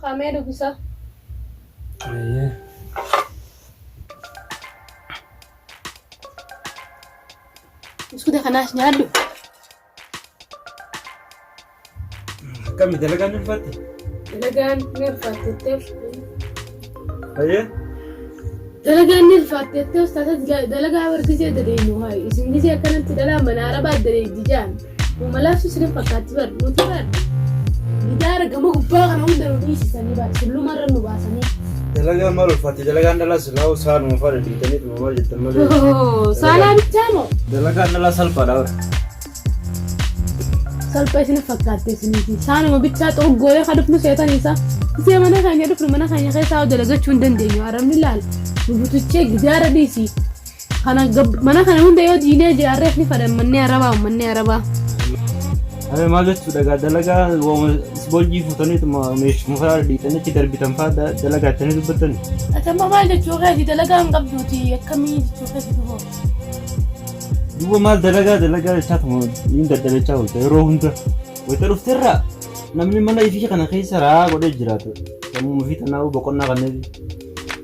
Kameru bisa. Iya. Sudah kanas nyadu. Kami dalagan Fati. Dalagan Fati tef. Iya. Dalagan Fati tef stasa dalaga bergize dari nuhai. Isin gize kanan tidala manara bad dari dijan. Umalaf sisrin fakati bar mutibar. Bidara gamu gubba kan hunda isi sani ba. Sebelum maran nubasani. Dalaga malu Fati dalagan dala selau sar mu fara di tani tu mama jetta male. Oh, sana bichamo. Dalagan dala sal pada. Salpa isini fakkaate isiniiti saanuma bichaa xoo goolee kadhufnu seetan isa isee mana keenya dhufnu mana keenya keessaa dalagachuu hin dandeenyu aramni laal bubutuchee gidaara dhiisi kana mana kana hunda yoo diinee jaarreef ni fadhan mannee arabaa Ame maal jechuudha gaa dalagaa isbooljii fuutanii meeshuma dhiitanii achi darbitan fa'aa dalagaa ittanii dubbatani. Atama maal jechuu keeti dalagaa hin qabduuti akkamii jechuu keeti duboo. Duuba maal dalagaa jechaatuma niin daddabachaa oolte yeroo hunda wayita dhufteerraa namni mana ifii kana keessa raa godhee jiraatu sammuu fi tanaa'uu boqonnaa kanneeti.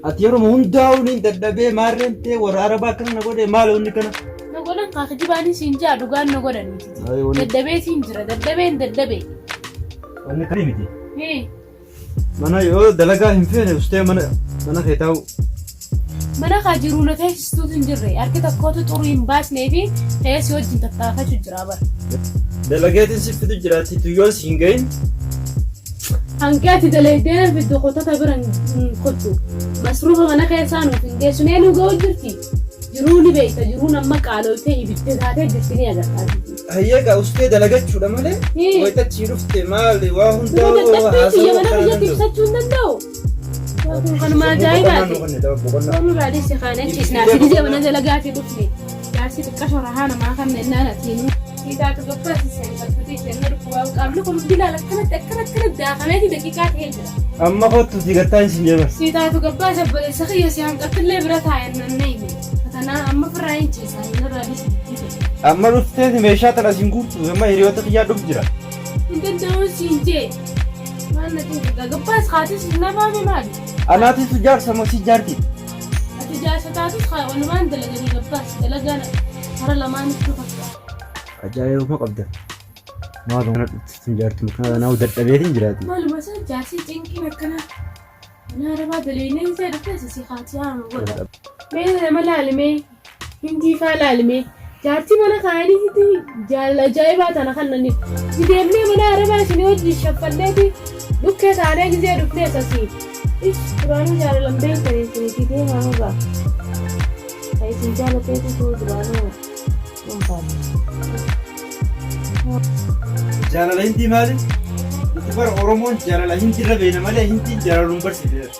Ati yeroo hundaa'uu niin daddabee maarreen ta'e warra arabaa akkana godhee maal onni kana. Na godhan kaakijibaanis hin jaa dhugaan na godhaniiti. Daddabee siin jira daddabee. Wanni kanii miti. Mana yoo dalagaa hin feene ustee mana kee taa'u. Mana kajiru na teessistuutu hin jirre harki tokkootu xuruu hin baasnee fi teessi wajjin tattaafachuu jira bara. Dalageetiin si fidu jiraatti tuyyoon si hin gahin. Hanqee ati dalaydeen fiddu qotata bira hin kottu. Masruufa mana keessaa nuuf hin geessu nee nu ga'u jirti. Jiruu ni beekta jiruun amma qaalooytee ibiddee taatee jirti ni agartaati. Hayyeegaa ustee dalagachuudha malee. Wayita chii dhufte maali waa hundaa'u haasawuu mana biyyatti ibsachuu hin danda'u. Kan ajaa'ibaati. Waan raadiyoo kana ciisnaa fi gizee mana dalagaati dhufne. Jaarsi xiqqasho rahaa namaa kan nannaan atiinu. Siitaatu gabbaati seenfatti seenna dhufu waa qaamni kun bilaal akkanatti daakameeti daqiiqaa ta'ee jira. Amma kottu si gattaan si jeema. Siitaatu gabbaa sabboleessa kiyya si hanqattillee bira taa'an nannayne. Kanaa amma firraa hin ciisaa inni raadiyoo. Amma dhufteeti meeshaa tana siin guutu amma hiriyoota xiyyaa dhuf jira. Hin danda'uun siin jee. Waan natti gagabbaas haatis namaame maali? Anaatitu jaarsa moo si jaarti? Ati jaarsa taatus walumaan dalaganii gabbaas dalagaan hara lamaanitti dhufata. Ajaa'ibuma qabda. Maal kana dhufti jaarti kana naaf dadhabeetiin jiraati. Maaluma san jaarsi cinqiin akkana. Mana arabaa daleeynee isaa dhufeessa si haati haama godha. Mee nama laalimee hindii faa laalimee jaartii mana kaayaniiti jaalala ajaa'ibaa tana kan nanni. Si deemnee mana arabaa isin hojii shaffalleeti dhukkee taanee gizee dhufnee sasii. Duraanuu jaalalan beektan isiniitii deemaa hogaa. Kan isin jaalateetu duraanuu dhuunfaati. Jaalala hindi maali? Itti bara Oromoon jaalala hindi irra beena malee hindi jaalaluun barsiiseera.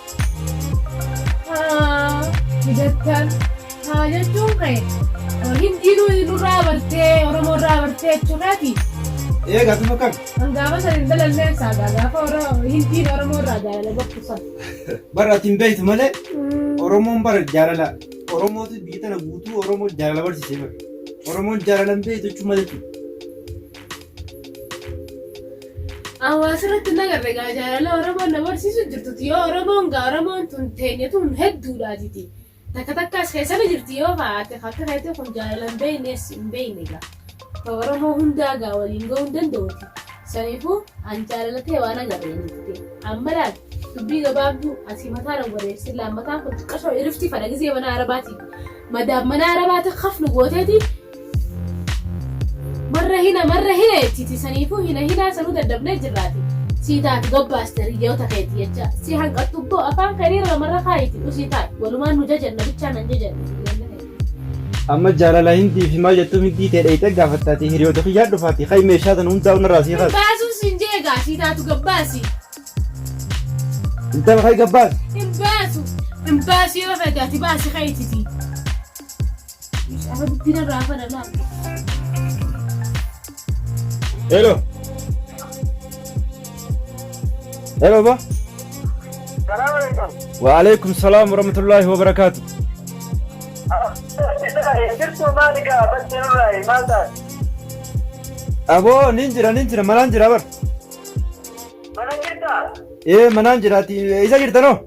Fidattaan jechuun ka'e hindi nurraa bartee Oromoo irraa bartee jechuudhaati. Gaafuma kam? Gaafa saniin dalallee saagaa gaafa hindiin Oromoo irraa jaalala bokkusan. Bara ati hin beektu malee Oromoon bara jaalala Oromootu biyya tana guutuu Oromoo jaalala barsiisee bara. Oromoon jaalala hin beektu jechuun malee jechuudha. Hawaasarratti nagarre gaa jaalala Oromoon na barsiisu jirtuti yoo Oromoon tun teenyetuun hedduudhaatiti. Takkas keessana jirti yoo fa'aate akka feete kun jaalala hin beekne gaa. Oromoo hundaa gaa waliin ga'uu hin danda'uuti. Saniifuu an jaalalatee waan agarreenitti. Amma laal dubbii gabaabduu asii mataa wareessi lammataan kun xiqqashoo irifti fadha gizee mana arabaati. Madaab mana arabaati hafnu gooteeti. Marra hina jettiti saniifuu hina sanuu daddabnee jirraati. Siitaati gabbaastari yoo ta'eeti jecha si hanqattu boo afaan kaniirra marra kaayiti usii taa'e walumaan nu jajanna bichaa nan jajanna. Amma jaalala hindii fi maal jettu hindii ta'e dheeyite gaafattaati hiriyoota xiyyaa dhufaati kai meeshaa tan hundaa hunarraa sii qabu. Baasuus hin jeegaa siitaatu gabbaasi. Intama kai gabbaas. Hin baasu yoo fedhe ati baasi kaayititi. Akka guddina irraa fana laata. Hello ba? Salaam alaikum. Wa alaikum salaam wa rahmatullahi wa barakatuh. Jirtu maaliga bakkee nurraa maal taate? Aboo nin jira malaan jira bar. Mana jirta? manaan jiraati isa jirtanoo?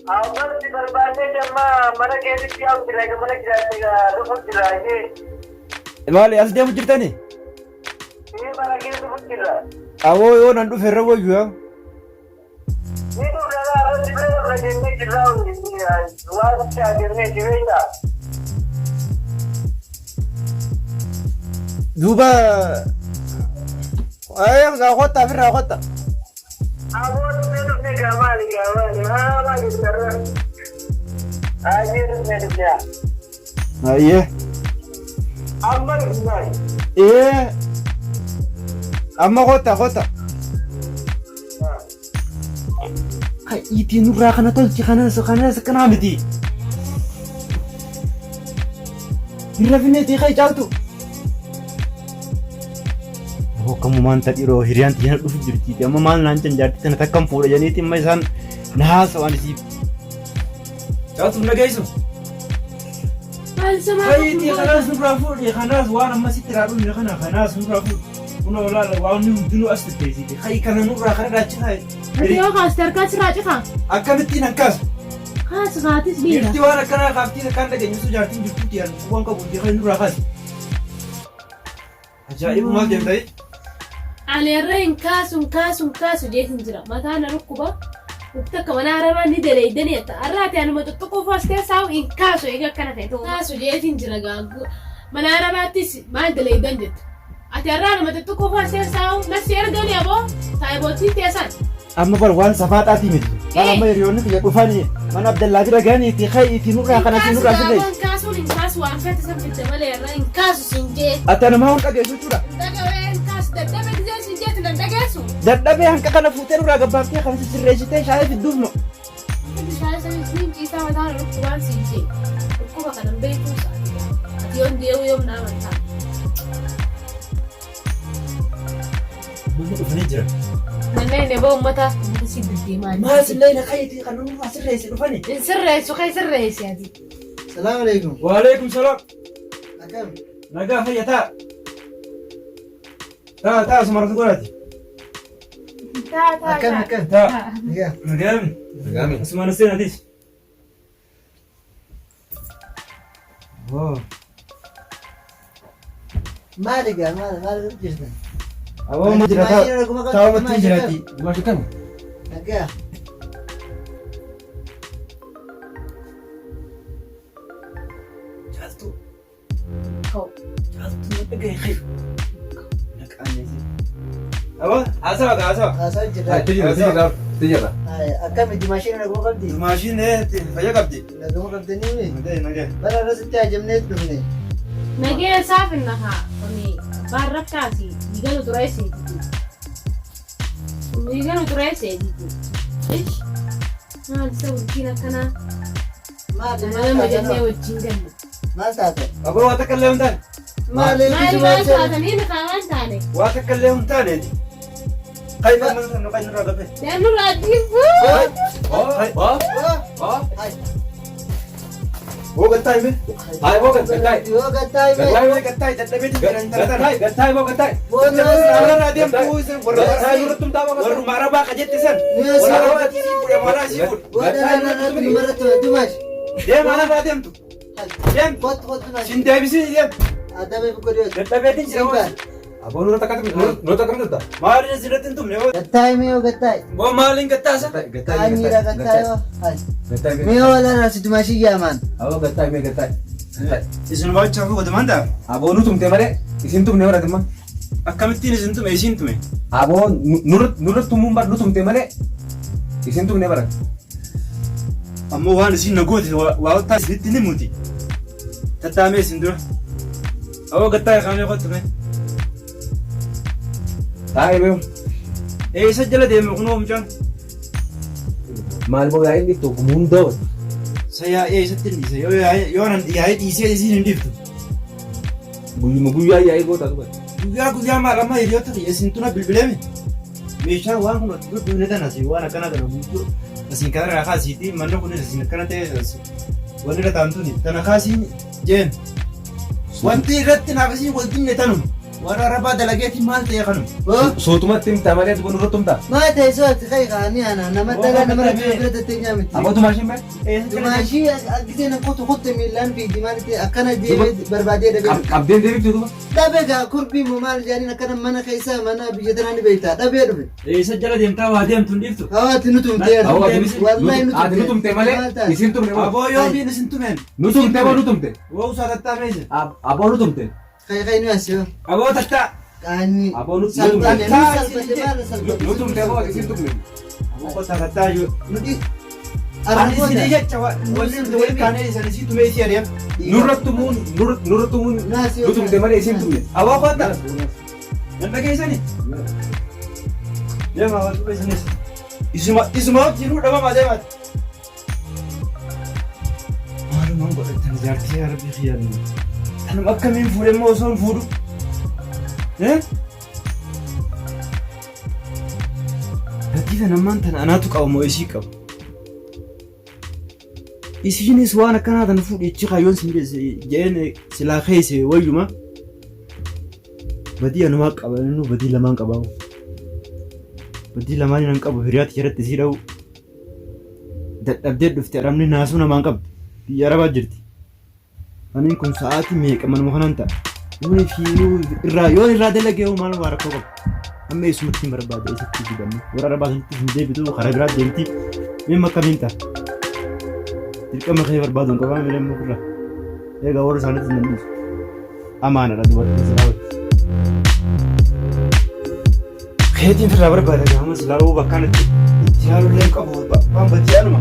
Awwaalli barbaadee amma mana keessatti yaa'u jira mana jiraatee dhufu jiraatee. Maali as deemu jirtani? Mana keessa dhufu jira. Awoo yoo nan dhufe irra wayyu yaa. Ni dhufa irratti bira irra jennee jirra waan itti adeemnee jireenya. Duuba gaa qotta ofirraa qotta. Aboonni dhufne gaamaali haa jirtarra. Ayyee dhufne. Ayyee. Amma dhufnaa. Amma qotta. Itti nurraa kana tolchi kanas kanaa miti. Irra finneetii kai caaltu. Kammumaan tadhiroo hiriyaan xiyyaana dhufu jirti. Amma maal naan janjaarti tana takkam fuudha janiiti amma isaan na haasawaan isiif. Caaltuuf na geessu. Fayyidii kanaas nurraa fuudhe kanaas waan amma sitti raadhuun kana kanaas nurraa fuudhe. Kuna olaala waan hundinuu as tutteessite. Hayi kana nurraa kana daachisaa. Ati yoo kaasti harkaas raacitaa? Akkamittiin akkaasu? Kaas kaatis biira. Jirti waan akkanaa kaaftii kan dhageenyusu jaartiin jirtuuti yaadu waan qabu jeqee nurraa kaasi. Ajaa'ibu maal deemta'e? Ani irra hin kaasu jeetin jira. Mataan rukkuba. Takka mana haramaa ni daleeydanii akka arraati anuma tokko faastee saa'u hin kaasu eega akkana ta'e. Kaasu jeetin jira gaaggu. Mana haramaattis maal daleeydan jettu. Ati arraa anuma tokko faastee saa'u nasi ergani aboo taa'ibootii teessan. Amma bar waan safaadhaatii miti. Waan amma hiriyoonni kiyya dhufanii mana Abdallaa bira gahanii itti nurraa kanatti nurraa fidee. Kaasuun hin kaasu waan fete san fidde malee irra hin kaasu sin jee. Ati anuma waan dhageessu jechuudha. Dhagawee hin kaasu dadhabe dizee sin jeetu nan dhageessu. Dadhabee hanqa kana fuutee nurraa gabbaaftee kan sirreessitee shaayee fidduuf no. Shaayee sanis niin ciisaa mataan rukkubaan sin jee. Rukkuba kanan beekuu isaati. Ati yoon deewu yoom naa amantaa. Bunni dhufanii jira. Nanneen eeboo ummata si deddeemaan. Maal sillee na kayyiti kan nurraa sirreesse dhufanii. Sirreessu kai sirreessi ati. Salaamu alaikum. Waalaikum salaam. Akkam? Nagaa fayyataa. Taa sumaratu godhati. Akkam? Taa. Nagaa. Nagaami. Asumana seenatis. Maali jirtan? Awoo ma jira taa'umatti jiraati. Dimaashu kam? Nagaa. Jaaltu. Kau. Jaaltu dhaga'e khay. Naqaanesi. Awoo haasawa. Haasawa jirra. Tijjaba. Akkami dimaashiin naguma qabdi? Dimaashiin fayya qabdi. Naguma qabdanii mi? Nagee. Bara irratti ajajamnee dhufne. Nagee saafin nahaa. Barrakkaasi digalu dureesseeti. Digalu dureesseeti. Maal isa wajjin akkanaa? Nama jennee wajjin gallu. Maal taate? Aboo waa takka illee hin taane. Maal taatanii naqaamaan taane? Waa takka illee hin taaneeti. Qayyina nurraa gabbee. Nurraa dhiibu. Gattai me? Hai gattai. Yoo gattai me? Gattai dadhabee jiran taatan. Gattai gattai. Warra adeem bu'uu isin warra marabaa qajetti san. Warra roobati si fuudhe maraa si fuudhe. Warra dumarratti dumash. Deem ana adeemtu. Deem. Kot na. Sin deebisii deem. Adame bukodiyoo. Dadhabee jiran. Aboo nurra takkaatu. Maaliin asirratti hin tumne yoo. Gattai me yoo gattai? Boo maaliin gattaasa? Anyiira gattai yoo. Me yoo wala nasi dumashii yaaman. Aboo gattai me gattai. Isin baacha fi wadaman daa. Aboo nu tumte malee isin tumne bara timma. Akkamittiin isin tume isin tume. Aboo nurra tumuun bara nu tumte malee isin tumne bara. Ammoo waan isin na goote waa ottaa isinitti ni muti. Tattaamee isin dura. Aboo gattaa kaamee qottume. Taa'ee beeku. Isa jala deeme kunoo mucaan. Maal boo yaa'in dhiftu hunda. Saya isatti dhiise yoo nan yaa'ee dhiisee isin hin dhiftu. Guyyaa yaa'ee goota dhufa. Guyyaa maal amma hiriyoota kiyya isin tuna bilbileemi. Meeshaa waan kun dhufne kana si waan akkana kana guutuu isin kana irraa kaasiiti manni kunis isin akkana ta'e wanni irra taa'an tuni tana kaasiin jeen. Wanti irratti naaf isin wal dinne tanuma. warra arabaa dalageetiin maal ta'e kanum. Sotumatti himtaa malee ati kun nurratti himtaa. Maa ta'e sooti kai kaanii ana nama dhala nama bira tatteenyaa miti. Abbootu maashin bee? Dumaashii gisee na kotte miilaan fiigi maalitti akkana deemee barbaadee dhabe. Qabdeen deebiftu duba? Dhabe gaa kurbii moo maal jaaniin akkana mana keessa mana biyya tanaa ni beektaa dhabee dhufe. Isa jala deemtaa waa deemtu hin dhiiftu. Hawaati nu tumtee wallahi nu ati nu tumte malee isin tumne moo? Aboo yoo biin isin tumeen. Nu tumte moo nu tumte? Woo saatattaa meesha. Aboo nu tumte? kai nu asio. Aboo tattaa. Kaanii. Aboo nu Salphate tumte? maal salphate. Nu tumte moo isin tumne? Aboo tattaa yoo. Nuti Ani sini jecha waliin kaanee isaan isii tumee isii adeem. Nurratti tumuun nu tumte malee isin tumne? Aboo kottaa. Nanda keessanii. Deemaa waan tumee isinis. Isuma jiruu dhabamaa deemaati. Maalumaan godhatan jaartii arbii xiyyaannu. Kanum akkamiin fuudhee immoo osoo hin fuudhu? Latiifa namaan tana anaatu qaba moo isii qaba? Isiinis waan akkanaa tana fuudhichi kaayyoon sin jeen silaa keesse wayyuma. Badii anumaa qaba inni badii lamaan qabaa. Badii lamaan hin qabu hiriyaatti jalatti isii dha'u. Dadhabdee dhufte arabni naasuu namaan qabdi. Biyya arabaa jirti. Ani kun sa'aatii meeqa manuma kanan ta'a. Yoon irraa dalagee maal waa rakkoo qabu. Amma eessumatti hin barbaade eessatti dibanne. Warra arabaa sanatti hin deebitu karaa biraa deemti. Mee akkamiin ta'a? Dirqama kee barbaadu hin qabaa miidhamuu irra. Egaa warra isaaniitti hin dhiisu. Amaanadha dubartii silaa wajji. Keetiin irraa barbaada gaama silaa bakkaan itti yaalullee qabu waan batii anuma.